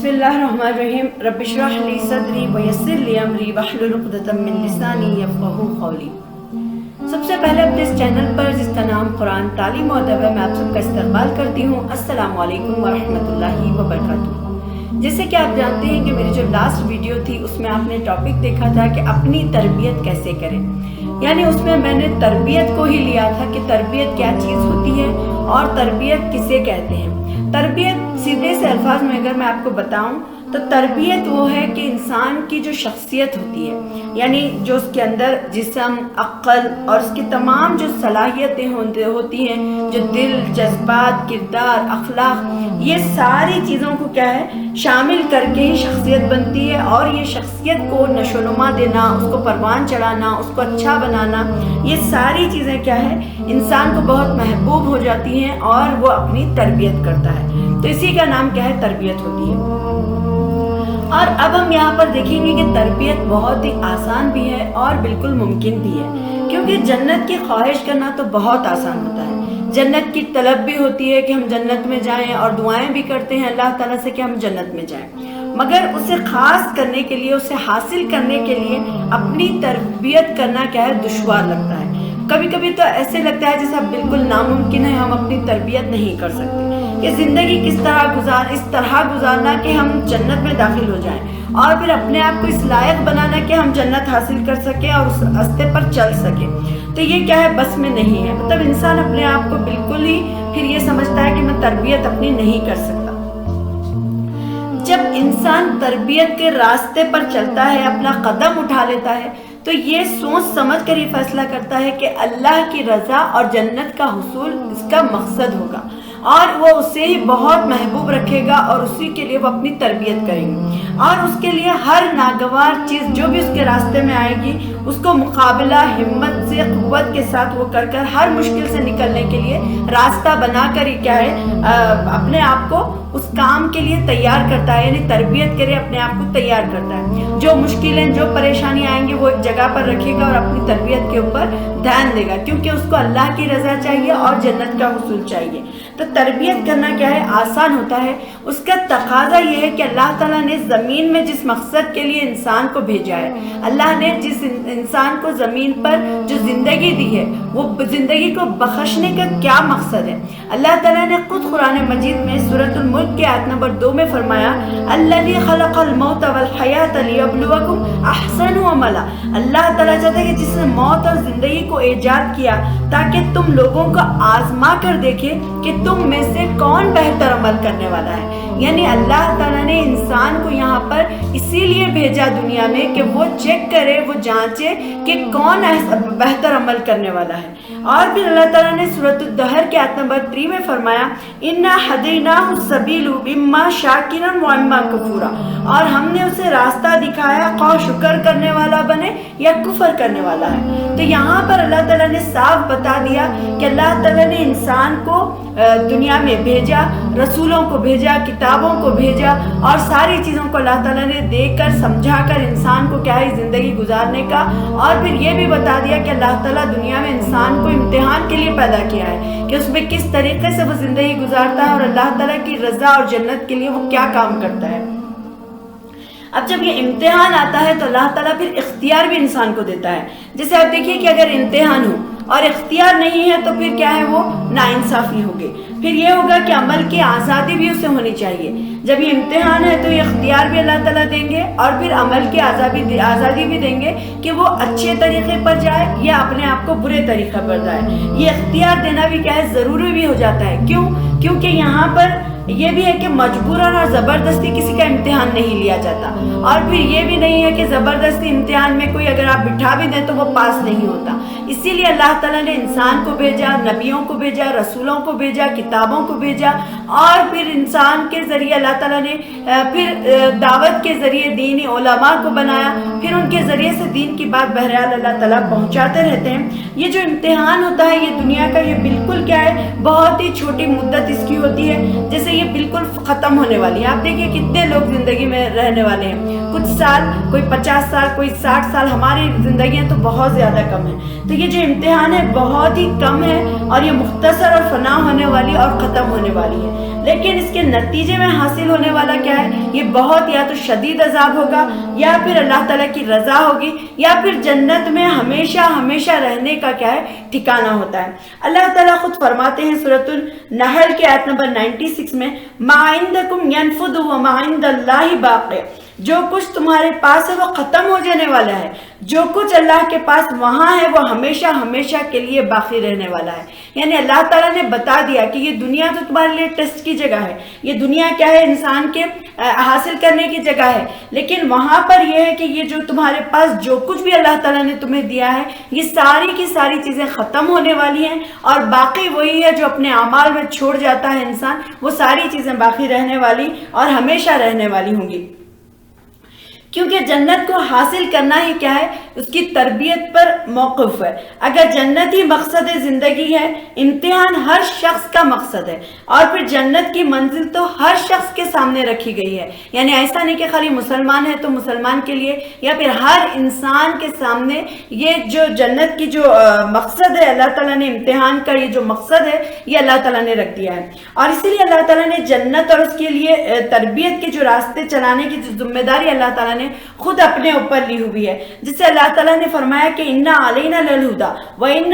بسم اللہ الرحمن الرحیم رب اشرح لی صدری ویسر لی امری واحلل عقدۃ من لسانی یفقہوا قولی۔ سب سے پہلے اپنے اس چینل پر جس کا نام قرآن تعلیم و ادب ہے، میں آپ سب کا استقبال کرتی ہوں۔ السلام علیکم ورحمۃ اللہ وبرکاتہ۔ جیسے کہ آپ جانتے ہیں کہ میری جو لاسٹ ویڈیو تھی اس میں آپ نے ٹاپک دیکھا تھا کہ اپنی تربیت کیسے کریں، یعنی اس میں نے تربیت کو ہی لیا تھا کہ تربیت کیا چیز ہوتی ہے اور تربیت کسے کہتے ہیں۔ تربیت سیدھے سے الفاظ میں اگر میں آپ کو بتاؤں تو تربیت وہ ہے کہ انسان کی جو شخصیت ہوتی ہے، یعنی جو اس کے اندر جسم، عقل اور اس کی تمام جو صلاحیتیں ہوتی ہیں، جو دل، جذبات، کردار، اخلاق، یہ ساری چیزوں کو کیا ہے شامل کر کے ہی شخصیت بنتی ہے۔ اور یہ شخصیت کو نشو و نما دینا، اس کو پروان چڑھانا، اس کو اچھا بنانا، یہ ساری چیزیں کیا ہے انسان کو بہت محبوب ہو جاتی ہیں اور وہ اپنی تربیت کرتا ہے۔ تو اسی کا نام کیا ہے تربیت ہوتی ہے۔ اور اب ہم یہاں پر دیکھیں گے کہ تربیت بہت ہی آسان بھی ہے اور بالکل ممکن بھی ہے، کیونکہ جنت کی خواہش کرنا تو بہت آسان ہوتا ہے۔ جنت کی طلب بھی ہوتی ہے کہ ہم جنت میں جائیں اور دعائیں بھی کرتے ہیں اللہ تعالیٰ سے کہ ہم جنت میں جائیں، مگر اسے خاص کرنے کے لیے، اسے حاصل کرنے کے لیے اپنی تربیت کرنا کیا ہے دشوار لگتا ہے۔ کبھی کبھی تو ایسے لگتا ہے جیسا بالکل ناممکن ہے، ہم اپنی تربیت نہیں کر سکتے کہ زندگی اس طرح گزارنا کہ ہم جنت میں داخل ہو جائیں اور پھر اپنے آپ کو اس لائق بنانا کہ ہم جنت حاصل کر سکیں اور اس راستے پر چل سکیں۔ تو یہ کیا ہے بس میں نہیں ہے، مطلب انسان اپنے آپ کو بالکل ہی پھر یہ سمجھتا ہے کہ میں تربیت اپنی نہیں کر سکتا۔ جب انسان تربیت کے راستے پر چلتا ہے، اپنا قدم اٹھا لیتا ہے، تو یہ سوچ سمجھ کر یہ فیصلہ کرتا ہے کہ اللہ کی رضا اور جنت کا حصول اس کا مقصد ہوگا اور وہ اسے ہی بہت محبوب رکھے گا اور اسی کے لیے وہ اپنی تربیت کریں گے، اور اس کے لیے ہر ناگوار چیز جو بھی اس کے راستے میں آئے گی اس کو مقابلہ ہمت سے، قوت کے ساتھ وہ کر ہر مشکل سے نکلنے کے لیے راستہ بنا کر ہی کیا ہے اپنے آپ کو اس کام کے لیے تیار کرتا ہے، یعنی تربیت کرے اپنے آپ کو تیار کرتا ہے۔ جو مشکلیں، جو پریشانی آئیں گی وہ ایک جگہ پر رکھے گا اور اپنی تربیت کے اوپر دھیان دے گا، کیونکہ اس کو اللہ کی رضا چاہیے اور جنت کا حصول چاہیے۔ تو تربیت کرنا کیا ہے آسان ہوتا ہے، اس کا تقاضا یہ ہے کہ اللہ تعالیٰ نے زمین میں جس مقصد کے لیے انسان کو بھیجا ہے، اللہ نے جس انسان کو زمین پر جو زندگی دی ہے، وہ زندگی کو بخشنے کا کیا مقصد ہے۔ اللہ تعالیٰ نے خود قرآن مجید میں سورۃ الملک کے آیت نمبر 2 میں فرمایا الذی خلق الموت والحیاۃ لیبلوکم احسن عملا۔ اللہ تعالیٰ چاہتا ہے کہ جس نے موت اور زندگی کو ایجاد کیا تاکہ تم لوگوں کو آزما کر دیکھے کہ تم میں سے کون بہتر عمل کرنے والا ہے۔ یعنی اللہ تعالیٰ نے انسان کو یہاں پر اسی لیے بھیجا دنیا میں کہ وہ چیک کرے، وہ جانچے کہ کون بہتر عمل کرنے والا ہے۔ اور پھر اللہ تعالیٰ نے سورۃ الدہر کے آیت نمبر 3 میں فرمایا انا ہدیناہ السبیل اما شاکرا و اما کفورا، اور ہم نے اسے راستہ دکھایا خواہ شکر کرنے والا بنے یا کفر کرنے والا ہے۔ تو یہاں پر اللہ تعالیٰ نے صاف بتا دیا کہ اللہ تعالیٰ نے انسان کو دنیا میں بھیجا، رسولوں کو بھیجا، کتابوں کو بھیجا، اور ساری چیزوں کو اللہ تعالیٰ نے دیکھ کر سمجھا کر انسان کو کیا ہے زندگی گزارنے کا، اور پھر یہ بھی بتا دیا کہ اللہ تعالیٰ دنیا میں انسان کو امتحان کے لیے پیدا کیا ہے کہ اس میں کس طریقے سے وہ زندگی گزارتا ہے اور اللہ تعالیٰ کی رضا اور جنت کے لیے وہ کیا کام کرتا ہے۔ اب جب یہ امتحان آتا ہے تو اللہ تعالیٰ پھر اختیار بھی انسان کو دیتا ہے۔ جیسے آپ دیکھیے کہ اگر امتحان ہو اور اختیار نہیں ہے تو پھر کیا ہے وہ ناانصافی ہوگی، پھر یہ ہوگا کہ عمل کی آزادی بھی اسے ہونی چاہیے۔ جب یہ امتحان ہے تو یہ اختیار بھی اللہ تعالیٰ دیں گے اور پھر عمل کی آزادی بھی دیں گے کہ وہ اچھے طریقے پر جائے یا اپنے آپ کو برے طریقے پر جائے۔ یہ اختیار دینا بھی کیا ہے ضروری بھی ہو جاتا ہے۔ کیونکہ یہاں پر یہ بھی ہے کہ مجبوراً اور زبردستی کسی کا امتحان نہیں لیا جاتا، اور پھر یہ بھی نہیں ہے کہ زبردستی امتحان میں کوئی اگر آپ بٹھا بھی دیں تو وہ پاس نہیں ہوتا۔ اسی لیے اللہ تعالیٰ نے انسان کو بھیجا، نبیوں کو بھیجا، رسولوں کو بھیجا، کتابوں کو بھیجا، اور پھر انسان کے ذریعے اللہ تعالیٰ نے پھر دعوت کے ذریعے دینی علماء کو بنایا، پھر ان کے ذریعے سے دین کی بات بہرحال اللہ تعالیٰ پہنچاتے رہتے ہیں۔ یہ جو امتحان ہوتا ہے یہ دنیا کا، یہ بالکل کیا ہے بہت ہی چھوٹی مدت اس کی ہوتی ہے، جیسے یہ بالکل ختم ہونے والی ہے۔ آپ دیکھیے کتنے لوگ زندگی میں رہنے والے ہیں، کچھ سال، کوئی 50 سال، کوئی 60 سال، ہماری زندگیاں تو بہت زیادہ کم ہیں۔ تو یہ جو امتحان ہے بہت ہی کم ہے اور یہ مختصر اور فنا ہونے والی اور ختم ہونے والی ہے۔ لیکن اس کے نتیجے میں حاصل ہونے والا کیا ہے؟ یہ بہت یا تو شدید عذاب ہوگا، یا پھر اللہ تعالیٰ کی رضا ہوگی، یا پھر جنت میں ہمیشہ ہمیشہ رہنے کا کیا ہے؟ ٹھکانہ ہوتا ہے۔ اللہ تعالیٰ خود فرماتے ہیں سورۃ النحل کے آیت نمبر 96 میں، ما عندکم ینفد وما عند اللہ باقی، جو کچھ تمہارے پاس ہے وہ ختم ہو جانے والا ہے، جو کچھ اللہ کے پاس وہاں ہے وہ ہمیشہ ہمیشہ کے لیے باقی رہنے والا ہے۔ یعنی اللہ تعالیٰ نے بتا دیا کہ یہ دنیا تو تمہارے لیے ٹیسٹ کی جگہ ہے، یہ دنیا کیا ہے؟ انسان کے حاصل کرنے کی جگہ ہے، لیکن وہاں پر یہ ہے کہ یہ جو تمہارے پاس جو کچھ بھی اللہ تعالیٰ نے تمہیں دیا ہے، یہ ساری کی ساری چیزیں ختم ہونے والی ہیں، اور باقی وہی ہے جو اپنے اعمال میں چھوڑ جاتا ہے انسان، وہ ساری چیزیں باقی رہنے والی اور ہمیشہ رہنے والی ہوں گی۔ کیونکہ جنت کو حاصل کرنا ہی کیا ہے؟ اس کی تربیت پر موقف ہے۔ اگر جنت ہی مقصد زندگی ہے، امتحان ہر شخص کا مقصد ہے، اور پھر جنت کی منزل تو ہر شخص کے سامنے رکھی گئی ہے۔ یعنی ایسا نہیں کہ خالی مسلمان ہے تو مسلمان کے لیے، یا پھر ہر انسان کے سامنے یہ جو جنت کی جو مقصد ہے اللہ تعالیٰ نے امتحان کا، یہ جو مقصد ہے یہ اللہ تعالیٰ نے رکھ دیا ہے۔ اور اسی لیے اللہ تعالیٰ نے جنت اور اس کے لیے تربیت کے جو راستے چلانے کی جو ذمہ داری اللہ تعالیٰ نے خود اپنے اوپر لی ہوئی ہے، جس سے اللہ تعالیٰ نے فرمایا کہ اِنَّ عَلَيْنَا لَلْهُدَى وَإِنَّ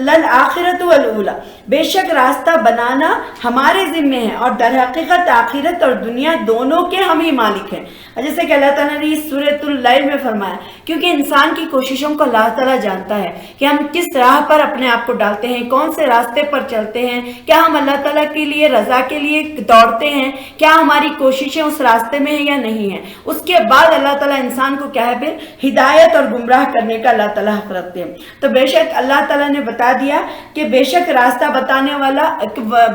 لَلْآخِرَةُ وَالْأُولَى، بے شک راستہ بنانا ہمارے ذمے ہے، اور در حقیقت آخرت اور دنیا دونوں کے ہم ہی مالک ہیں۔ جیسے کہ اللہ تعالیٰ نے اس سورۃ اللیل میں فرمایا، کیونکہ انسان کی کوششوں کو اللہ تعالیٰ جانتا ہے کہ ہم کس راہ پر اپنے آپ کو ڈالتے ہیں، کون سے راستے پر چلتے ہیں، کیا ہم اللہ تعالیٰ کے لیے رضا کے لیے دوڑتے ہیں، کیا ہماری کوششیں اس راستے میں ہیں یا نہیں ہیں۔ اس کے بعد اللہ تعالیٰ انسان کو کیا ہے؟ پھر ہدایت اور گمراہ کرنے کا اللہ تعالیٰ حق رکھتے ہیں۔ تو بے شک اللہ تعالیٰ نے بتا دیا کہ بے شک راستہ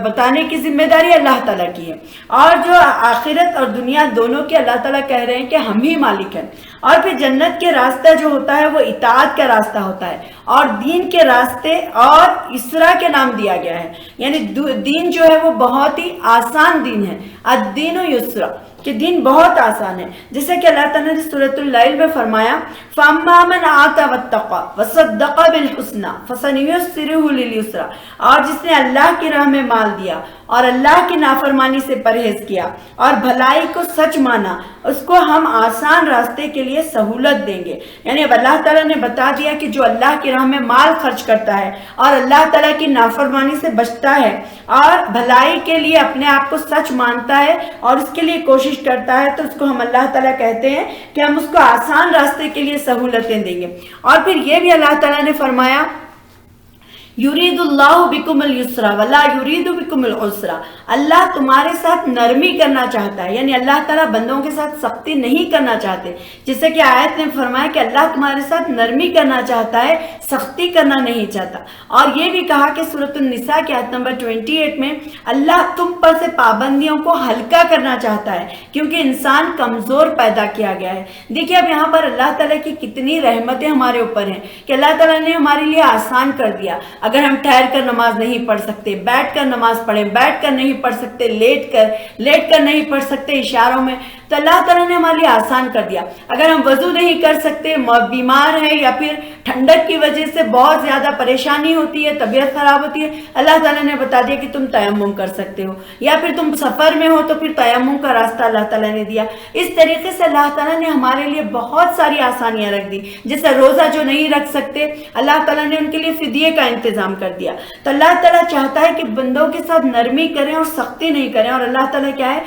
بتانے کی ذمہ داری اللہ تعالیٰ کی ہے، اور جو آخرت اور دنیا دونوں کے اللہ تعالیٰ کہہ رہے ہیں کہ ہم ہی مالک ہیں۔ اور پھر جنت کے راستہ جو ہوتا ہے وہ اطاعت کا راستہ ہوتا ہے، اور دین کے راستے اور اسرا کے نام دیا گیا ہے۔ یعنی دین جو ہے وہ بہت ہی آسان دین ہے، الدین یسرا، کہ دین بہت آسان ہے۔ جیسے کہ اللہ تعالیٰ نے سورۃ اللیل میں فرمایا، فَأَمَّا مَنْ آتَى وَاتَّقَى وَصَدَّقَ بِالْحُسْنَى فَسَنُيَسِّرُهُ لِلْيُسْرَى، اور جس نے اللہ کی راہ میں مال دیا اور اللہ کی نافرمانی سے پرہیز کیا اور بھلائی کو سچ مانا، اس کو ہم آسان راستے کے لیے سہولت دیں گے۔ یعنی اب اللہ تعالیٰ نے بتا دیا کہ جو اللہ کی راہ میں مال خرچ کرتا ہے اور اللہ تعالیٰ کی نافرمانی سے بچتا ہے اور بھلائی کے لیے اپنے آپ کو سچ مانتا ہے اور اس کے لیے کوشش کرتا ہے، تو اس کو ہم اللہ تعالیٰ کہتے ہیں کہ ہم اس کو آسان راستے کے لیے سہولتیں دیں گے۔ اور پھر یہ بھی اللہ تعالیٰ نے فرمایا، یرید اللہ بکم الیسر ولا یرید بکم العسر، اللہ تمہارے ساتھ نرمی کرنا چاہتا ہے، یعنی اللہ تعالیٰ بندوں کے ساتھ سختی نہیں کرنا چاہتے، جیسے کہ آیت نے فرمایا کہ اللہ تمہارے ساتھ نرمی کرنا چاہتا ہے، سختی کرنا نہیں چاہتا۔ اور یہ بھی کہا کہ سورۃ النساء کی آیت نمبر 28 میں اللہ تم پر سے پابندیوں کو ہلکا کرنا چاہتا ہے، کیونکہ انسان کمزور پیدا کیا گیا ہے۔ دیکھیے اب یہاں پر اللہ تعالیٰ کی کتنی رحمتیں ہمارے اوپر ہیں کہ اللہ تعالیٰ نے ہمارے لیے آسان کر دیا۔ اگر ہم ٹھہر کر نماز نہیں پڑھ سکتے، بیٹھ کر نماز پڑھیں، بیٹھ کر نہیں پڑھ سکتے، لیٹ کر نہیں پڑھ سکتے اشاروں میں، تو اللہ تعالیٰ نے ہمارے لیے آسان کر دیا۔ اگر ہم وضو نہیں کر سکتے، بیمار ہیں، یا پھر ٹھنڈک کی وجہ سے بہت زیادہ پریشانی ہوتی ہے، طبیعت خراب ہوتی ہے، اللہ تعالیٰ نے بتا دیا کہ تم تیمم کر سکتے ہو، یا پھر تم سفر میں ہو تو پھر تیمم کا راستہ اللہ تعالیٰ نے دیا۔ اس طریقے سے اللہ تعالیٰ نے ہمارے لیے بہت ساری آسانیاں رکھ دی، جیسے روزہ جو نہیں رکھ سکتے اللہ تعالیٰ نے ان کے لیے فدیے کا انتظام کر دیا۔ تو اللہ تعالیٰ چاہتا ہے کہ بندوں کے ساتھ نرمی کریں اور سختی نہیں کریں، اور اللہ تعالیٰ کیا ہے؟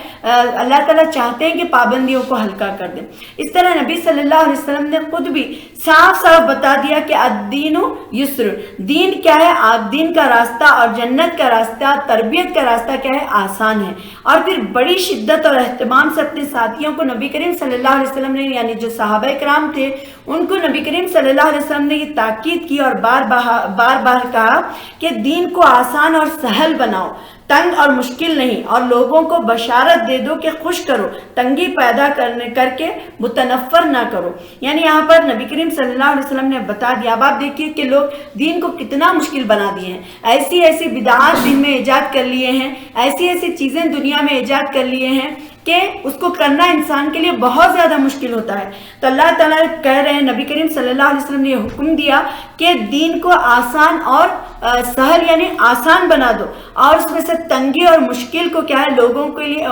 اللہ تعالیٰ چاہتے ہیں کہ پابندیوں کو ہلکا کر دیں۔ اس طرح نبی صلی اللہ علیہ وسلم نے خود بھی صاف صاف بتا دیا کہ الدین یسر، دین کیا ہے؟ دین کا راستہ اور جنت کا راستہ، تربیت کا راستہ کیا ہے؟ آسان ہے۔ اور پھر بڑی شدت اور اہتمام سے اپنے ساتھیوں کو نبی کریم صلی اللہ علیہ وسلم نے، یعنی جو صحابہ کرام تھے، ان کو نبی کریم صلی اللہ علیہ وسلم نے یہ تاکید کی اور بار بار کہا کہ دین کو آسان اور سہل بناؤ، تنگ اور مشکل نہیں، اور لوگوں کو بشارت دے دو کہ خوش کرو، تنگی پیدا کر کے متنفر نہ کرو۔ یعنی یہاں پر نبی کریم صلی اللہ علیہ وسلم نے بتا دیا۔ اب آپ دیکھیے کہ لوگ دین کو کتنا مشکل بنا دیے ہیں، ایسی بدعات دین میں ایجاد کر لیے ہیں، ایسی چیزیں دنیا میں ایجاد کر لیے ہیں کہ اس کو کرنا انسان کے لیے بہت زیادہ مشکل ہوتا ہے۔ تو اللہ تعالیٰ کہہ رہے ہیں، نبی کریم صلی اللہ علیہ وسلم نے یہ حکم دیا کہ دین کو آسان اور سہل یعنی آسان بنا دو، اور اس میں سے تنگی اور مشکل کو کیا ہے لوگوں کے لیے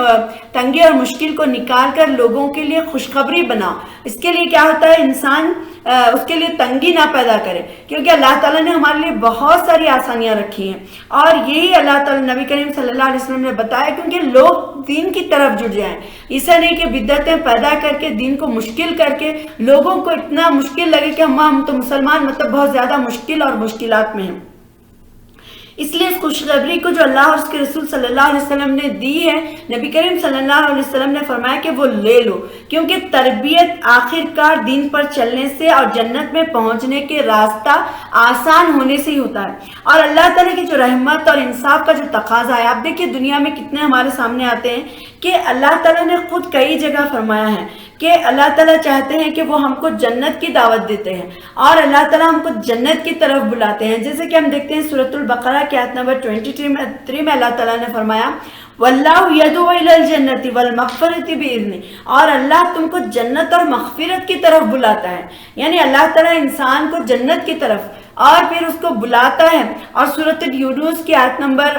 تنگی اور مشکل کو نکال کر لوگوں کے لیے خوشخبری بناؤ۔ اس کے لیے کیا ہوتا ہے انسان اس کے لیے تنگی نہ پیدا کرے، کیونکہ اللہ تعالیٰ نے ہمارے لیے بہت ساری آسانیاں رکھی ہیں، اور یہی اللہ تعالیٰ نبی کریم صلی اللہ علیہ وسلم نے بتایا، کیونکہ لوگ دین کی طرف جڑ جائیں۔ ایسا نہیں کہ بدعتیں پیدا کر کے دین کو مشکل کر کے لوگوں کو اتنا مشکل لگے کہ ہم تو مسلمان مطلب بہت زیادہ مشکل اور مشکلات میں ہیں۔ اس لیے اس خوشخبری کو جو اللہ اور اس کے رسول صلی اللہ علیہ وسلم نے دی ہے، نبی کریم صلی اللہ علیہ وسلم نے فرمایا کہ وہ لے لو، کیونکہ تربیت آخر کار دین پر چلنے سے اور جنت میں پہنچنے کے راستہ آسان ہونے سے ہی ہوتا ہے۔ اور اللہ تعالیٰ کی جو رحمت اور انصاف کا جو تقاضا ہے، آپ دیکھیں دنیا میں کتنے ہمارے سامنے آتے ہیں کہ اللہ تعالیٰ نے خود کئی جگہ فرمایا ہے کہ اللہ تعالیٰ چاہتے ہیں کہ وہ ہم کو جنت کی دعوت دیتے ہیں، اور اللہ تعالیٰ ہم کو جنت کی طرف بلاتے ہیں۔ جیسے کہ ہم دیکھتے ہیں سورۃ البقرہ کی آیت نمبر 23 میں اللہ تعالیٰ نے فرمایا وَاللَّهُ يَدْعُو إِلَى الْجَنَّةِ وَالْمَغْفِرَةِ بِإِذْنِهِ، اور اللہ تم کو جنت اور مغفرت کی طرف بلاتا ہے، یعنی اللہ تعالیٰ انسان کو جنت کی طرف اور پھر اس کو بلاتا ہے۔ اور سورۃ یونس کی آیت نمبر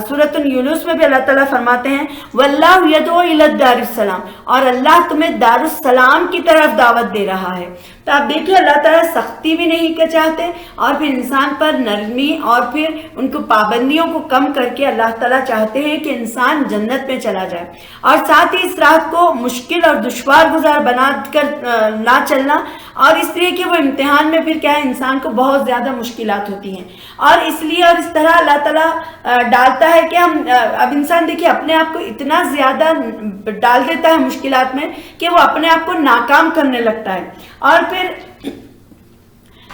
سورۃ یونس میں بھی اللہ تعالیٰ فرماتے ہیں وَاللَّهُ يَدْعُو إِلَى الدَّارِ السَّلَامِ، اور اللہ تمہیں دار السلام کی طرف دعوت دے رہا ہے۔ تو آپ دیکھیں اللہ تعالیٰ سختی بھی نہیں چاہتے، اور پھر انسان پر نرمی اور پھر ان کو پابندیوں کو کم کر کے اللہ تعالیٰ چاہتے ہیں کہ انسان جنت میں چلا جائے، اور ساتھ ہی اس راہ کو مشکل اور دشوار گزار بنا کر نہ چلنا، اور اس لیے کہ وہ امتحان میں پھر کیا ہے انسان کو بہت زیادہ مشکلات ہوتی ہیں، اور اس لیے اور اس طرح اللہ تعالیٰ ڈالتا ہے کہ ہم اب انسان دیکھیے اپنے آپ کو اتنا زیادہ ڈال دیتا ہے مشکلات میں کہ وہ اپنے آپ کو ناکام کرنے لگتا ہے۔ اور پھر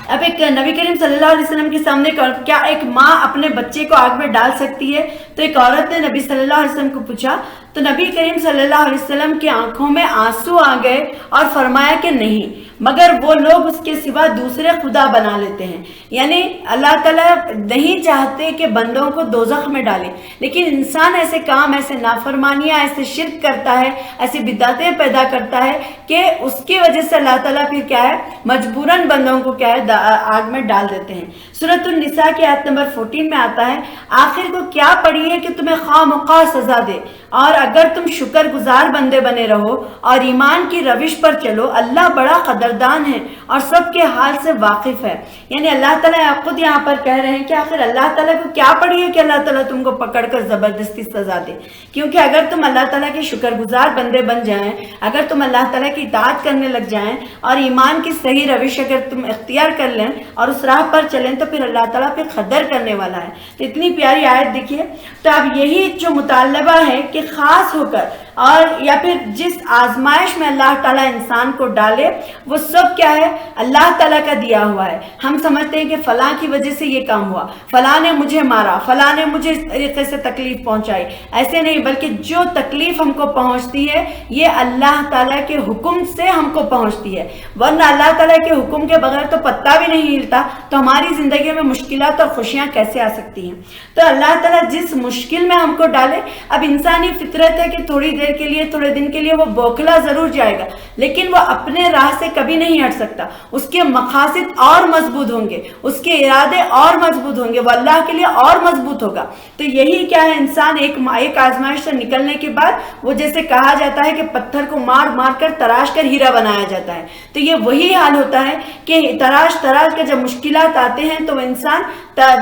اب ایک نبی کریم صلی اللہ علیہ وسلم کے سامنے کیا ایک ماں اپنے بچے کو آگ میں ڈال سکتی ہے؟ تو ایک عورت نے نبی صلی اللہ علیہ وسلم کو پوچھا، تو نبی کریم صلی اللہ علیہ وسلم کی آنکھوں میں آنسو آ گئے اور فرمایا کہ نہیں، مگر وہ لوگ اس کے سوا دوسرے خدا بنا لیتے ہیں، یعنی اللہ تعالیٰ نہیں چاہتے کہ بندوں کو دوزخ میں ڈالے، لیکن انسان ایسے کام، ایسے نافرمانیاں، ایسے شرک کرتا ہے، ایسی بدعتیں پیدا کرتا ہے کہ اس کی وجہ سے اللہ تعالیٰ پھر کیا ہے مجبوراً بندوں کو کیا ہے آگ میں ڈال دیتے ہیں۔ سورۃ النساء کی آیت نمبر 14 میں آتا ہے آخر کو کیا پڑی ہے کہ تمہیں خواہ مخواہ سزا دے، اور اگر تم شکر گزار بندے بنے رہو اور ایمان کی روش پر چلو، اللہ بڑا قدردان ہے اور سب کے حال سے واقف ہے۔ یعنی اللہ تعالیٰ خود یہاں پر کہہ رہے ہیں کہ آخر اللہ تعالیٰ کو کیا پڑی ہے کہ اللہ تعالیٰ تم کو پکڑ کر زبردستی سزا دے، کیونکہ اگر تم اللہ تعالیٰ کے شکر گزار بندے بن جائیں، اگر تم اللہ تعالیٰ کی اطاعت کرنے لگ جائیں اور ایمان کی صحیح روش اگر تم اختیار کر لیں اور اس راہ پر چلیں، تو پھر اللہ تعالیٰ پھر قدر کرنے والا ہے۔ تو اتنی پیاری آیت دیکھیے۔ تو اب یہی جو مطالبہ ہے کہ خاص ہو کر اور یا پھر جس آزمائش میں اللہ تعالیٰ انسان کو ڈالے وہ سب کیا ہے اللہ تعالیٰ کا دیا ہوا ہے۔ ہم سمجھتے ہیں کہ فلاں کی وجہ سے یہ کام ہوا، فلاں نے مجھے مارا، فلاں نے مجھے اس طریقے سے تکلیف پہنچائی، ایسے نہیں، بلکہ جو تکلیف ہم کو پہنچتی ہے یہ اللہ تعالیٰ کے حکم سے ہم کو پہنچتی ہے، ورنہ اللہ تعالیٰ کے حکم کے بغیر تو پتہ بھی نہیں ہلتا، تو ہماری زندگی میں مشکلات اور خوشیاں کیسے آ سکتی ہیں۔ تو اللہ تعالیٰ جس مشکل میں ہم کو ڈالے، اب انسانی فطرت ہے کہ تھوڑی دیر کے لیے، تھوڑے دن کے لیے وہ بوکھلا ضرور جائے گا، لیکن وہ اپنے راہ سے کبھی نہیں ہٹ سکتا، اس کے مقاصد اور مضبوط ہوں گے، اس کے ارادے اور مضبوط ہوں گے، وہ اللہ کے لیے اور مضبوط ہوگا۔ تو یہی کیا ہے انسان ایک آزمائش سے نکلنے کے بعد وہ جیسے کہا جاتا ہے کہ پتھر کو مار مار کر تراش کر ہیرا بنایا جاتا ہے، تو یہ وہی حال ہوتا ہے کہ تراش کے جب مشکلات آتے ہیں تو وہ انسان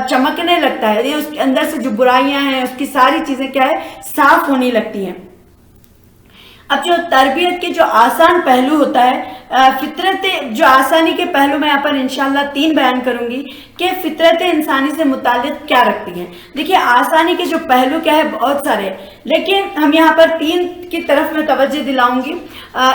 چمکنے لگتا ہے، اس کے اندر سے جو برائیاں ہیں اس کی ساری چیزیں کیا ہے صاف ہونے لگتی ہیں۔ اب جو تربیت کے جو آسان پہلو ہوتا ہے، فطرت جو آسانی کے پہلو میں یہاں پر انشاءاللہ 3 بیان کروں گی کہ فطرت انسانی سے متعلق کیا رکھتی ہیں۔ دیکھیے آسانی کے جو پہلو کیا ہے بہت سارے، لیکن ہم یہاں پر 3 کی طرف میں توجہ دلاؤں گی۔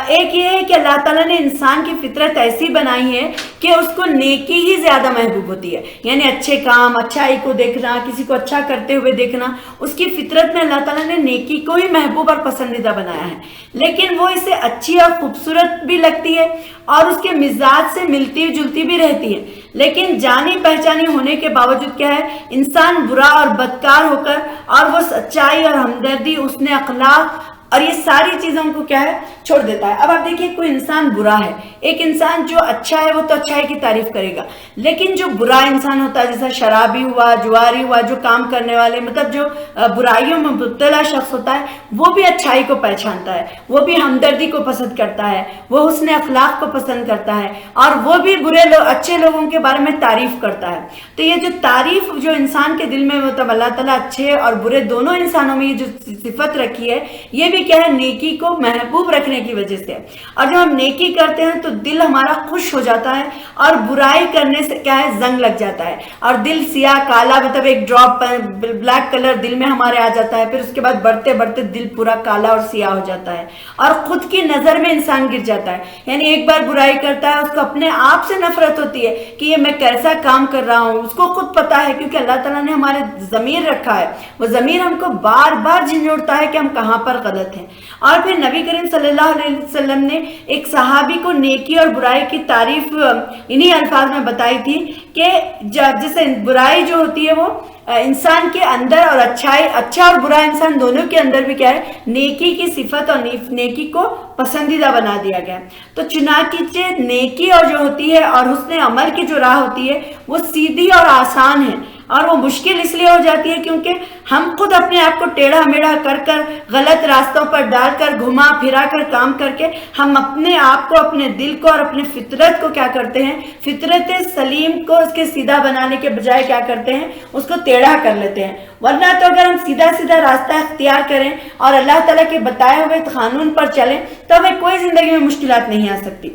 ایک یہ ہے کہ اللہ تعالیٰ نے انسان کی فطرت ایسی بنائی ہے کہ اس کو نیکی ہی زیادہ محبوب ہوتی ہے، یعنی اچھے کام، اچھائی کو دیکھنا، کسی کو اچھا کرتے ہوئے دیکھنا، اس کی فطرت میں اللہ تعالیٰ نے نیکی کو ہی محبوب اور پسندیدہ بنایا ہے، لیکن وہ اسے اچھی اور خوبصورت بھی لگتی ہے اور اس کے مزاج سے ملتی جلتی بھی رہتی ہے، لیکن جانی پہچانی ہونے کے باوجود کیا ہے انسان برا اور بدکار ہو کر اور وہ سچائی اور ہمدردی، حسن اخلاق اور یہ ساری چیزوں کو کیا ہے چھوڑ دیتا ہے۔ اب آپ دیکھیے کوئی انسان برا ہے، ایک انسان جو اچھا ہے وہ تو اچھائی کی تعریف کرے گا، لیکن جو برا انسان ہوتا ہے جیسا شرابی ہوا، جواری ہوا، جو کام کرنے والے مطلب جو برائیوں میں مبتلا شخص ہوتا ہے، وہ بھی اچھائی کو پہچانتا ہے، وہ بھی ہمدردی کو پسند کرتا ہے، وہ حسن اخلاق کو پسند کرتا ہے، اور وہ بھی اچھے لوگوں کے بارے میں تعریف کرتا ہے۔ تو یہ جو تعریف جو انسان کے دل میں مطلب اللہ تعالیٰ اچھے اور برے دونوں انسانوں میں یہ جو صفت رکھی ہے، یہ بھی کیا ہے، نیکی کو محبوب رکھنے کی وجہ سے۔ اور جب ہم نیکی کرتے ہیں تو دل ہمارا خوش ہو جاتا ہے، اور برائی کرنے سے کیا ہے، زنگ لگ جاتا ہے، اور دل سیاہ کالا مطلب ایک ڈراپ بلیک کلر دل میں ہمارے آ جاتا ہے، پھر اس کے بعد بڑھتے بڑھتے دل پورا کالا اور سیاہ ہو جاتا ہے، اور خود کی نظر میں انسان گر جاتا ہے۔ یعنی ایک بار برائی کرتا ہے، اس کو اپنے آپ سے نفرت ہوتی ہے کہ یہ میں کیسا کام کر رہا ہوں، اس کو خود پتا ہے، کیونکہ اللہ تعالیٰ نے ہمارے ضمیر رکھا ہے، وہ ضمیر ہم کو بار بار جھنجھوڑتا ہے کہ ہم کہاں پر غلط ہیں۔ اور پھر نبی کریم صلی اللہ علیہ وسلم نے ایک صحابی کو نیکی اور برائی کی تعریف انہی الفاظ میں بتائی تھی کہ جیسے برائی جو ہوتی ہے وہ انسان کے اندر، اور اچھا اور برا انسان دونوں کے اندر بھی کیا ہے، نیکی کی صفت اور نیکی کو پسندیدہ بنا دیا گیا۔ تو چنانچہ نیکی اور جو ہوتی ہے اور حسن عمل کی جو راہ ہوتی ہے وہ سیدھی اور آسان ہے، اور وہ مشکل اس لیے ہو جاتی ہے کیونکہ ہم خود اپنے آپ کو ٹیڑھا میڑھا کر غلط راستوں پر ڈال کر گھما پھرا کر کام کر کے ہم اپنے آپ کو، اپنے دل کو اور اپنے فطرت کو کیا کرتے ہیں، فطرت سلیم کو اس کے سیدھا بنانے کے بجائے کیا کرتے ہیں، اس کو ٹیڑھا کر لیتے ہیں۔ ورنہ تو اگر ہم سیدھا راستہ اختیار کریں اور اللہ تعالیٰ کے بتائے ہوئے قانون پر چلیں تو ہمیں کوئی زندگی میں مشکلات نہیں آ سکتی،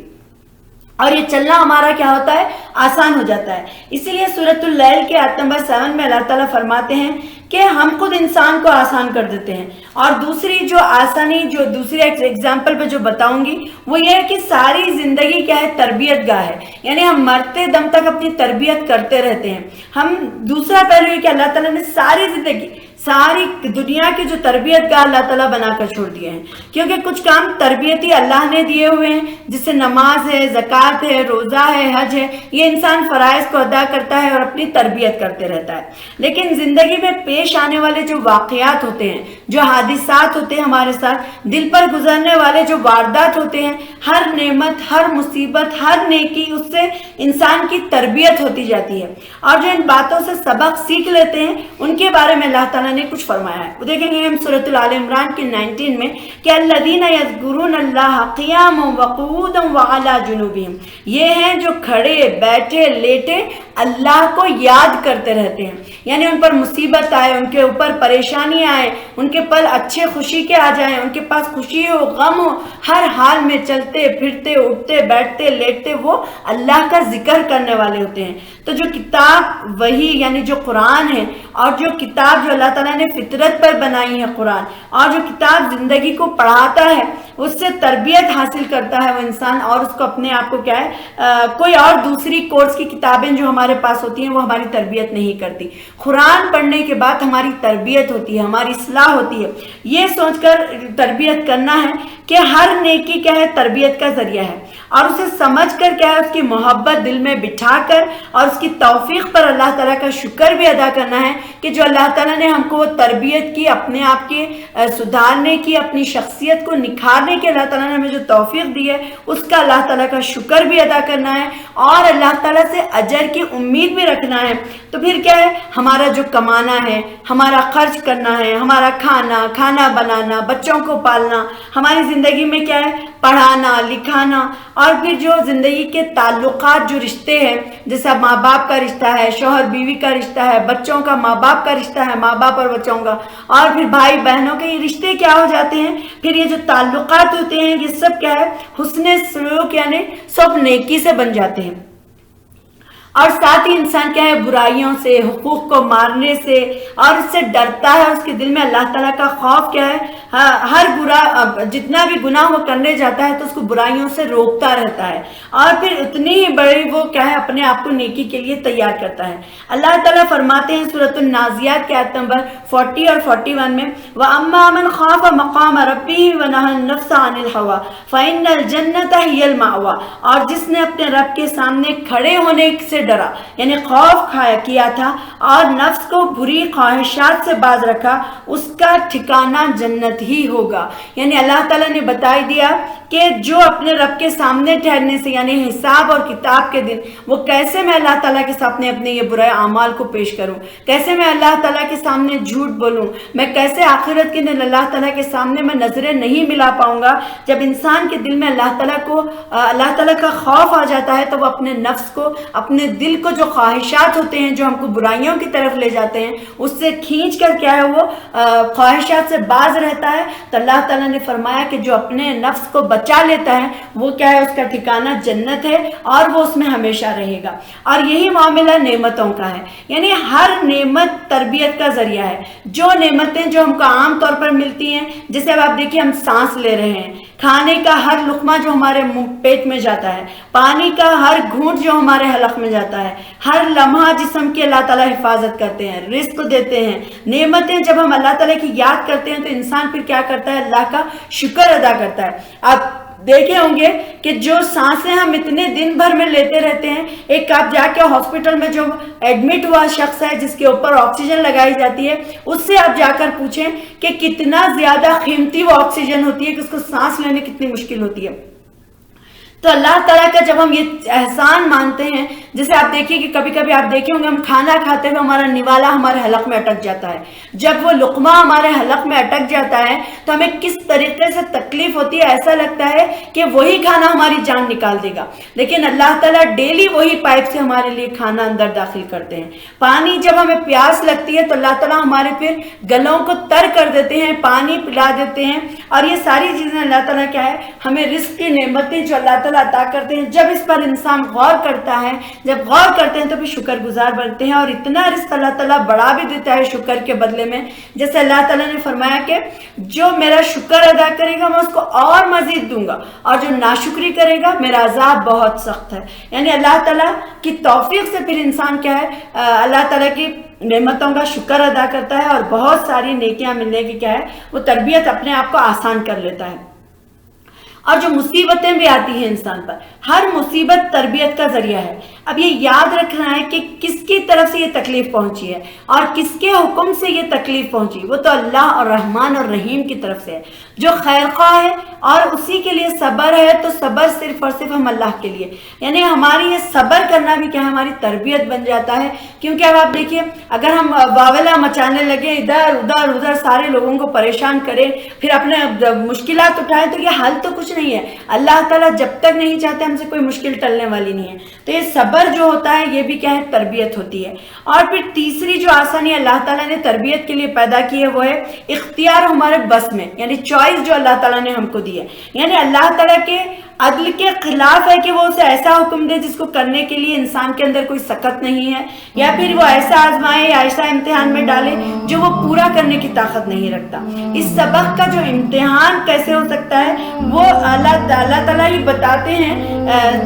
اور یہ چلنا ہمارا کیا ہوتا ہے، آسان ہو جاتا ہے۔ اسی لیے سورۃ اللیل کے آیت نمبر 7 میں اللہ تعالیٰ فرماتے ہیں کہ ہم خود انسان کو آسان کر دیتے ہیں۔ اور دوسری جو آسانی جو دوسری ایگزامپل پہ جو بتاؤں گی وہ یہ ہے کہ ساری زندگی کیا ہے، تربیت گاہ ہے، یعنی ہم مرتے دم تک اپنی تربیت کرتے رہتے ہیں۔ ہم دوسرا پہلو یہ کہ اللہ تعالیٰ نے ساری زندگی، ساری دنیا کی جو تربیت گاہ اللہ تعالیٰ بنا کر چھوڑ دیے ہیں، کیونکہ کچھ کام تربیتی اللہ نے دیے ہوئے ہیں، جسے نماز ہے، زکوٰۃ ہے، روزہ ہے، حج ہے، یہ انسان فرائض کو ادا کرتا ہے اور اپنی تربیت کرتے رہتا ہے۔ لیکن زندگی میں پیش آنے والے جو واقعات ہوتے ہیں، جو حادثات ہوتے ہیں ہمارے ساتھ، دل پر گزرنے والے جو واردات ہوتے ہیں، ہر نعمت، ہر مصیبت، ہر نیکی، اس سے انسان کی تربیت ہوتی جاتی ہے، اور جو ان باتوں سے سبق سیکھ لیتے ہیں ان کے بارے میں اللہ تعالیٰ نے کچھ فرمایا ہے۔ وہ دیکھیں گے ہم سورۃ آل عمران کے 19 میں کہ الذین یذکرون اللہ قیاما وقعودا وعلی جنوبہم، یہ ہیں جو کھڑے بیٹھے لیٹے اللہ کو یاد کرتے رہتے ہیں، یعنی ان پر مصیبت آئے، ان کے اوپر پریشانی آئے، ان کے پل اچھے خوشی کے آ جائیں، ان کے پاس خوشی ہو غم ہو، ہر حال میں چلتے پھرتے اٹھتے بیٹھتے لیٹتے وہ اللہ کا ذکر کرنے والے ہوتے ہیں۔ تو جو کتاب وہی یعنی جو قرآن ہے، اور جو کتاب جو اللہ تعالیٰ نے فطرت پر بنائی ہے قرآن، اور جو کتاب زندگی کو پڑھاتا ہے، اس سے تربیت حاصل کرتا ہے وہ انسان، اور اس کو اپنے آپ کو کیا ہے، کوئی اور دوسری کورس کی کتابیں جو ہمارے پاس ہوتی ہیں وہ ہماری تربیت نہیں کرتی۔ قرآن پڑھنے کے بعد ہماری تربیت ہوتی ہے، ہماری اصلاح ہوتی ہے۔ یہ سوچ کر تربیت کرنا ہے کہ ہر نیکی کیا ہے، تربیت کا ذریعہ ہے، اور اسے سمجھ کر کیا ہے، اس کی محبت دل میں بٹھا کر اور اس کی توفیق پر اللہ تعالیٰ کا شکر بھی ادا کرنا ہے کہ جو اللہ تعالیٰ نے ہم کو وہ تربیت کی، اپنے آپ کے سدھارنے کی، اپنی شخصیت کو نکھارنے کی اللہ تعالیٰ نے ہمیں جو توفیق دی ہے، اس کا اللہ تعالیٰ کا شکر بھی ادا کرنا ہے، اور اللہ تعالیٰ سے اجر کی امید بھی رکھنا ہے۔ تو پھر کیا ہے، ہمارا جو کمانا ہے، ہمارا خرچ کرنا ہے، ہمارا کھانا بنانا، بچوں کو پالنا، ہماری زندگی میں کیا ہے، پڑھانا لکھانا، اور پھر جو زندگی کے تعلقات جو رشتے ہیں، جیسا ماں باپ کا رشتہ ہے، شوہر بیوی کا رشتہ ہے، بچوں کا ماں باپ کا رشتہ ہے، ماں باپ اور بچوں کا، اور پھر بھائی بہنوں کے، یہ رشتے کیا ہو جاتے ہیں، پھر یہ جو تعلقات ہوتے ہیں یہ سب کیا ہے، حسن سلوک یعنی سب نیکی سے بن جاتے ہیں۔ اور ساتھ ہی انسان کیا ہے، برائیوں سے، حقوق کو مارنے سے، اور اس سے ڈرتا ہے، اس کے دل میں اللہ تعالیٰ کا خوف کیا ہے، ہر برا جتنا بھی گناہ وہ کرنے جاتا ہے تو اس کو برائیوں سے روکتا رہتا ہے، اور پھر اتنی ہی بڑی وہ کیا ہے، اپنے آپ کو نیکی کے لیے تیار کرتا ہے۔ اللہ تعالیٰ فرماتے ہیں سورۃ النازعات کے آیت نمبر 40 اور 41 میں، وَأَمَّا مَنْ خَافَ مَقَامَ رَبِّهِ وَنَهَى النَّفْسَ عَنِ الْهَوَىٰ فَإِنَّ الْجَنَّةَ هِيَ الْمَأْوَىٰ، اور جس نے اپنے رب کے سامنے کھڑے ہونے سے ڈرا، یعنی خوف کیا تھا، اور نفس کو بری خواہشات سے باز رکھا، اس کا ٹھکانہ جنت ہی ہوگا۔ یعنی اللہ تعالیٰ نے بتا دیا کہ جو اپنے رب کے سامنے ٹھہرنے سے یعنی حساب اور کتاب کے دن وہ کیسے میں اللہ تعالیٰ کے سامنے اپنے یہ برے اعمال کو پیش کروں، کیسے میں اللہ تعالیٰ کے سامنے جھوٹ بولوں، میں کیسے آخرت کے دن اللہ تعالیٰ کے سامنے میں نظریں نہیں ملا پاؤں گا۔ جب انسان کے دل میں اللہ تعالیٰ کا خوف آ جاتا ہے تو وہ اپنے نفس کو، اپنے دل کو جو خواہشات ہوتے ہیں جو ہم کو برائیوں کی طرف لے جاتے ہیں اس سے کھینچ کر کیا ہے وہ خواہشات سے باز رہتا ہے۔ تو اللہ تعالیٰ نے فرمایا کہ جو اپنے نفس کو بچا لیتا ہے وہ کیا ہے، اس کا ٹھکانہ جنت ہے اور وہ اس میں ہمیشہ رہے گا۔ اور یہی معاملہ نعمتوں کا ہے، یعنی ہر نعمت تربیت کا ذریعہ ہے۔ جو نعمتیں جو ہم کو عام طور پر ملتی ہیں، جیسے اب آپ دیکھیے ہم سانس لے رہے ہیں، کھانے کا ہر لقمہ جو ہمارے پیٹ میں جاتا ہے، پانی کا ہر گھونٹ جو ہمارے حلق میں جاتا ہے، ہر لمحہ جسم کی اللہ تعالیٰ حفاظت کرتے ہیں، رزق دیتے ہیں، نعمتیں جب ہم اللہ تعالیٰ کی یاد کرتے ہیں تو انسان پھر کیا کرتا ہے، اللہ کا شکر ادا کرتا ہے۔ آپ دیکھے ہوں گے کہ جو سانسیں ہم اتنے دن بھر میں لیتے رہتے ہیں، ایک آپ جا کے ہاسپٹل میں جو ایڈمٹ ہوا شخص ہے جس کے اوپر آکسیجن لگائی جاتی ہے، اس سے آپ جا کر پوچھیں کہ کتنا زیادہ قیمتی وہ آکسیجن ہوتی ہے کہ اس کو سانس لینے کتنی مشکل ہوتی ہے۔ تو اللہ تعالیٰ کا جب ہم یہ احسان مانتے ہیں، جیسے آپ دیکھیے کہ کبھی کبھی آپ دیکھیں ہوں گے ہم کھانا کھاتے ہوئے ہمارا نوالا ہمارے حلق میں اٹک جاتا ہے، جب وہ لقمہ ہمارے حلق میں اٹک جاتا ہے تو ہمیں کس طریقے سے تکلیف ہوتی ہے، ایسا لگتا ہے کہ وہی کھانا ہماری جان نکال دے گا، لیکن اللہ تعالیٰ ڈیلی وہی پائپ سے ہمارے لیے کھانا اندر داخل کرتے ہیں۔ پانی جب ہمیں پیاس لگتی ہے تو اللہ تعالیٰ ہمارے پھر گلوں کو تر کر دیتے ہیں، پانی پلا دیتے ہیں، اور یہ ساری چیزیں اللہ تعالیٰ کیا ہے، ہمیں رزق کی نعمتیں جو اللہ تعالیٰ عطا کرتے ہیں، جب اس پر انسان غور کرتا ہے، جب غور کرتے ہیں تو پھر شکر گزار بنتے ہیں، اور اتنا رزق اللہ تعالیٰ بڑھا بھی دیتا ہے شکر کے بدلے میں۔ جیسے اللہ تعالیٰ نے فرمایا کہ جو میرا شکر ادا کرے گا میں اس کو اور مزید دوں گا، اور جو ناشکری کرے گا میرا عذاب بہت سخت ہے۔ یعنی اللہ تعالیٰ کی توفیق سے پھر انسان کیا ہے، اللہ تعالیٰ کی نعمتوں کا شکر ادا کرتا ہے اور بہت ساری نیکیاں ملنے کی کیا ہے وہ تربیت اپنے آپ کو آسان کر لیتا ہے۔ اور جو مصیبتیں بھی آتی ہیں انسان پر، ہر مصیبت تربیت کا ذریعہ ہے۔ اب یہ یاد رکھنا ہے کہ کس کی طرف سے یہ تکلیف پہنچی ہے اور کس کے حکم سے یہ تکلیف پہنچی، وہ تو اللہ اور رحمان اور رحیم کی طرف سے ہے، جو خیر خواہ ہے اور اسی کے لیے صبر ہے، تو صبر صرف اور صرف ہم اللہ کے لیے، یعنی ہماری یہ صبر کرنا بھی کیا ہماری تربیت بن جاتا ہے۔ کیونکہ اب آپ دیکھیے اگر ہم واویلا مچانے لگے، ادھر سارے لوگوں کو پریشان کریں، پھر اپنے مشکلات اٹھائیں، تو یہ حل تو کچھ نہیں ہے۔ اللہ تعالیٰ جب تک نہیں چاہتے ہم سے کوئی مشکل ٹلنے والی نہیں ہے۔ تو یہ صبر جو ہوتا ہے یہ بھی کیا ہے، تربیت ہوتی ہے۔ اور پھر تیسری جو آسانی اللہ تعالیٰ نے تربیت کے لیے پیدا کی ہے وہ ہے اختیار ہمارے بس میں، یعنی چوائس جو اللہ تعالیٰ نے ہم کو دی ہے۔ یعنی اللہ تعالیٰ کے عدل کے خلاف ہے کہ وہ اسے ایسا حکم دے جس کو کرنے کے لیے انسان کے اندر کوئی سخت نہیں ہے، یا پھر وہ ایسا آزمائے یا ایسا امتحان میں ڈالے جو وہ پورا کرنے کی طاقت نہیں رکھتا۔ اس سبق کا جو امتحان کیسے ہو سکتا ہے وہ اللہ تعالیٰ ہی بتاتے ہیں،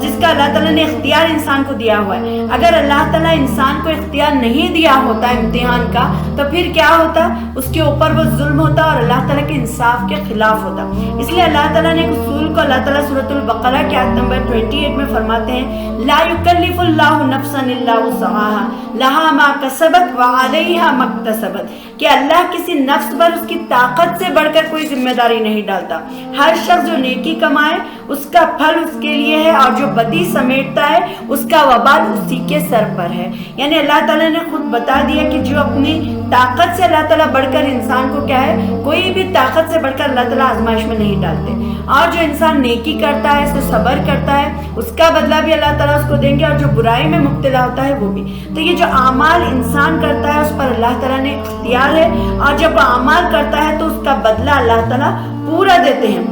جس کا اللہ تعالیٰ نے اختیار انسان کو دیا ہوا ہے۔ اگر اللہ تعالیٰ انسان کو اختیار نہیں دیا ہوتا امتحان کا تو پھر کیا ہوتا، اس کے اوپر وہ ظلم ہوتا اور اللہ تعالیٰ کے انصاف کے خلاف ہوتا۔ اس لیے اللہ تعالیٰ نے ایک اصول کو اللہ تعالیٰ سورۃ البقرہ کی آیت نمبر 28 میں فرماتے ہیں، لا یکلف اللہ نفسا الا وسعها لها ما کسبت وعلیہا ما اکتسبت، کہ اللہ کسی نفس پر اس کی طاقت سے بڑھ کر کوئی ذمہ داری نہیں ڈالتا۔ ہر شخص جو نیکی کمائے اس کا پھل اس کے لیے ہے، اور جو بدی سمیٹتا ہے اس کا وبال اسی کے سر پر ہے۔ یعنی اللہ تعالیٰ نے خود بتا دیا کہ جو اپنی طاقت سے اللہ تعالیٰ بڑھ کر انسان کو کیا ہے، کوئی بھی طاقت سے بڑھ کر اللہ تعالیٰ آزمائش میں نہیں ڈالتے۔ اور جو انسان نیکی کرتا ہے، اس کو صبر کرتا ہے، اس کا بدلہ بھی اللہ تعالیٰ اس کو دیں گے، اور جو برائی میں مبتلا ہوتا ہے وہ بھی۔ تو یہ جو اعمال انسان کرتا ہے اس پر اللہ تعالیٰ نے اختیار ہے، اور جب اعمال کرتا ہے تو اس کا بدلہ اللہ تعالیٰ پورا دیتے ہیں۔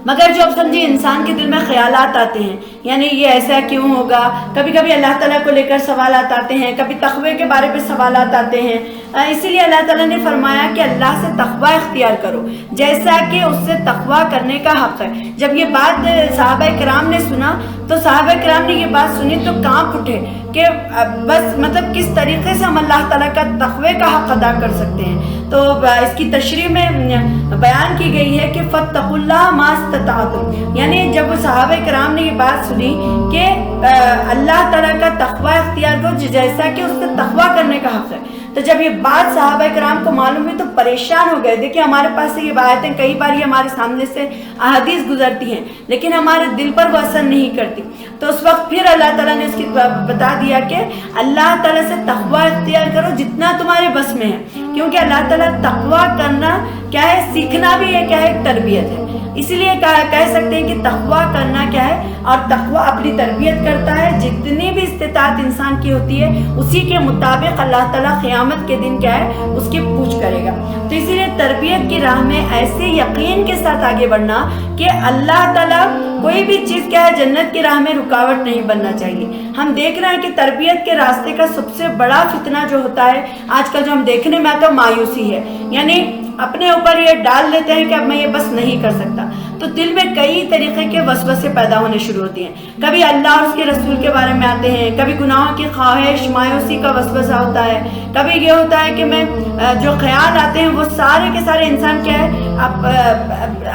مگر جو اب سمجھے انسان کے دل میں خیالات آتے ہیں، یعنی یہ ایسا کیوں ہوگا، کبھی کبھی اللہ تعالیٰ کو لے کر سوالات آتے ہیں، کبھی تقوی کے بارے میں سوالات آتے ہیں، اسی لیے اللہ تعالیٰ نے فرمایا کہ اللہ سے تقوی اختیار کرو جیسا کہ اس سے تقوی کرنے کا حق ہے۔ جب یہ بات صحابہ کرام نے سنا تو صحابہ کرام نے یہ بات سنی تو کانپ اٹھے کہ بس مطلب کس طریقے سے ہم اللہ تعالیٰ کا تقوی کا حق ادا کر سکتے ہیں۔ تو اس کی تشریح میں بیان کی گئی ہے کہ فاتقوا اللہ ما استطعتم، یعنی جب صحابہ کرام نے یہ بات سنی کہ اللہ تعالیٰ کا تقوی اختیار کرو جیسا کہ اس سے تقوی کرنے کا حق ہے، تو جب یہ بات صحابہ کرام کو معلوم ہوئی تو پریشان ہو گئے. دیکھیں ہمارے پاس سے یہ آیتیں کئی بار یہ ہمارے سامنے سے احادیث گزرتی ہیں لیکن ہمارے دل پر وہ اثر نہیں کرتی. تو اس وقت پھر اللہ تعالیٰ نے اس کی بتا دیا کہ اللہ تعالیٰ سے تقوی اختیار کرو جتنا تمہارے بس میں ہے, کیونکہ اللہ تعالیٰ تقوی کرنا کیا ہے, سیکھنا بھی ہے, کیا ہے, تربیت ہے. اسی لیے کہہ سکتے ہیں کہ تقوی کرنا کیا ہے, اور تقوی اپنی تربیت کرتا ہے. جتنی بھی استطاعت انسان کی ہوتی ہے اسی کے مطابق اللہ تعالیٰ قیامت کے دن کیا ہے اس کی پوچھ کرے گا. تو اسی لیے تربیت کی راہ میں ایسے یقین کے ساتھ آگے بڑھنا کہ اللہ تعالیٰ کوئی بھی چیز کیا ہے جنت کی راہ میں رکاوٹ نہیں بننا چاہیے. ہم دیکھ رہے ہیں کہ تربیت کے راستے کا سب سے بڑا فتنہ جو ہوتا ہے آج کل جو ہم دیکھنے میں آتا ہے مایوسی ہے. یعنی اپنے اوپر یہ ڈال لیتے ہیں کہ اب میں یہ بس نہیں کر سکتا, تو دل میں کئی طریقے کے وسوسے پیدا ہونے شروع ہوتے ہیں. کبھی اللہ اور اس کے رسول کے بارے میں آتے ہیں, کبھی گناہوں کی خواہش مایوسی کا وسوسہ ہوتا ہے, کبھی یہ ہوتا ہے کہ میں جو خیال آتے ہیں وہ سارے کے سارے انسان کیا ہے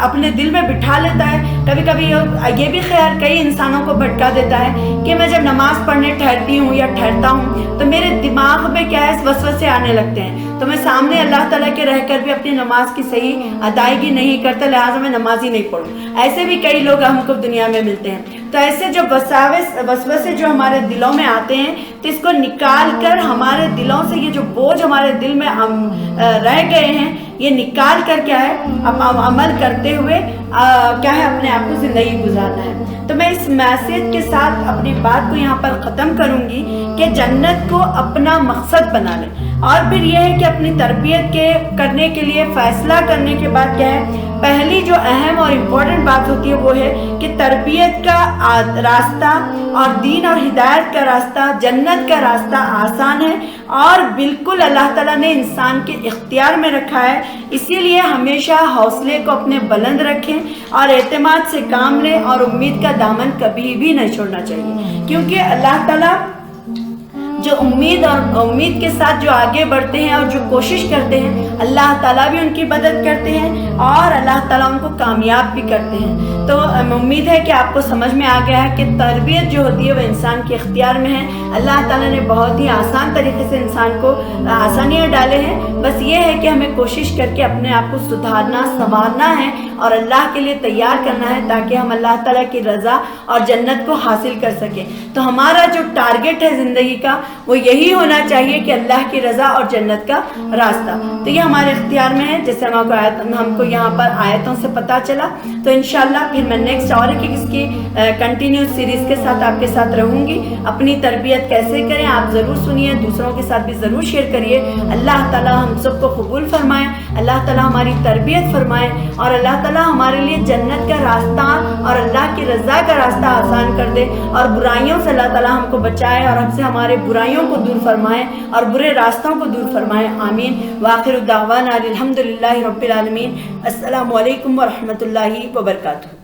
اپنے دل میں بٹھا لیتا ہے. کبھی کبھی یہ بھی خیال کئی انسانوں کو بھٹکا دیتا ہے کہ میں جب نماز پڑھنے ٹھہرتی ہوں یا ٹھہرتا ہوں تو میرے دماغ میں کیا ہے وسوسے آنے لگتے ہیں, تو میں سامنے اللہ تعالیٰ کے رہ کر بھی اپنی نماز کی صحیح ادائیگی نہیں کرتا, لہٰذا میں نماز ہی نہیں پڑھوں. ایسے بھی کئی لوگ ہم کو دنیا میں ملتے ہیں. تو ایسے جو وسوسے جو ہمارے دلوں میں آتے ہیں تو اس کو نکال کر ہمارے دلوں سے یہ جو بوجھ ہمارے دل میں رہ گئے ہیں یہ نکال کر کیا ہے عمل کرتے ہوئے کیا ہے اپنے آپ کو زندگی گزارنا ہے. تو میں اس میسج کے ساتھ اپنی بات کو یہاں پر ختم کروں گی کہ جنت کو اپنا مقصد بنا لیں. اور پھر یہ ہے کہ اپنی تربیت کرنے کے لیے فیصلہ کرنے کے بعد کیا ہے, پہلی جو اہم اور امپورٹنٹ بات ہوتی ہے وہ ہے کہ تربیت کا راستہ اور دین اور ہدایت کا راستہ, جنت کا راستہ آسان ہے اور بالکل اللہ تعالیٰ نے انسان کے اختیار میں رکھا ہے. اسی لیے ہمیشہ حوصلے کو اپنے بلند رکھیں اور اعتماد سے کام لیں اور امید کا دامن کبھی بھی نہیں چھوڑنا چاہیے, کیونکہ اللہ تعالیٰ جو امید کے ساتھ جو آگے بڑھتے ہیں اور جو کوشش کرتے ہیں اللہ تعالیٰ بھی ان کی مدد کرتے ہیں اور اللہ تعالیٰ ان کو کامیاب بھی کرتے ہیں. تو امید ہے کہ آپ کو سمجھ میں آ گیا ہے کہ تربیت جو ہوتی ہے وہ انسان کے اختیار میں ہے. اللہ تعالیٰ نے بہت ہی آسان طریقے سے انسان کو آسانیاں ڈالے ہیں, بس یہ ہے کہ ہمیں کوشش کر کے اپنے آپ کو سدھارنا سنوارنا ہے اور اللہ کے لیے تیار کرنا ہے تاکہ ہم اللہ تعالیٰ کی رضا اور جنت کو حاصل کر سکیں. تو ہمارا جو ٹارگٹ ہے زندگی کا وہ یہی ہونا چاہیے کہ اللہ کی رضا اور جنت کا راستہ. تو یہ ہمارے اختیار میں ہے, جیسے ہم کو یہاں پر آیتوں سے پتہ چلا. تو انشاءاللہ پھر میں نیکسٹ اور اس کی کنٹینیو سیریز کے ساتھ آپ کے ساتھ رہوں گی. اپنی تربیت کیسے کریں آپ ضرور سنیے, دوسروں کے ساتھ بھی ضرور شیئر کریے. اللہ تعالیٰ ہم سب کو قبول فرمائیں, اللہ تعالیٰ ہماری تربیت فرمائیں اور اللہ تعالیٰ ہمارے لیے جنت کا راستہ اور اللہ کی رضا کا راستہ آسان کر دے اور برائیوں سے اللہ تعالیٰ ہم کو بچائے اور ہم سے ہمارے برائیوں کو دور فرمائیں اور برے راستوں کو دور فرمائیں. آمین. وآخر دعوانا الحمدللہ رب العالمین. السلام علیکم ورحمۃ اللہ وبرکاتہ.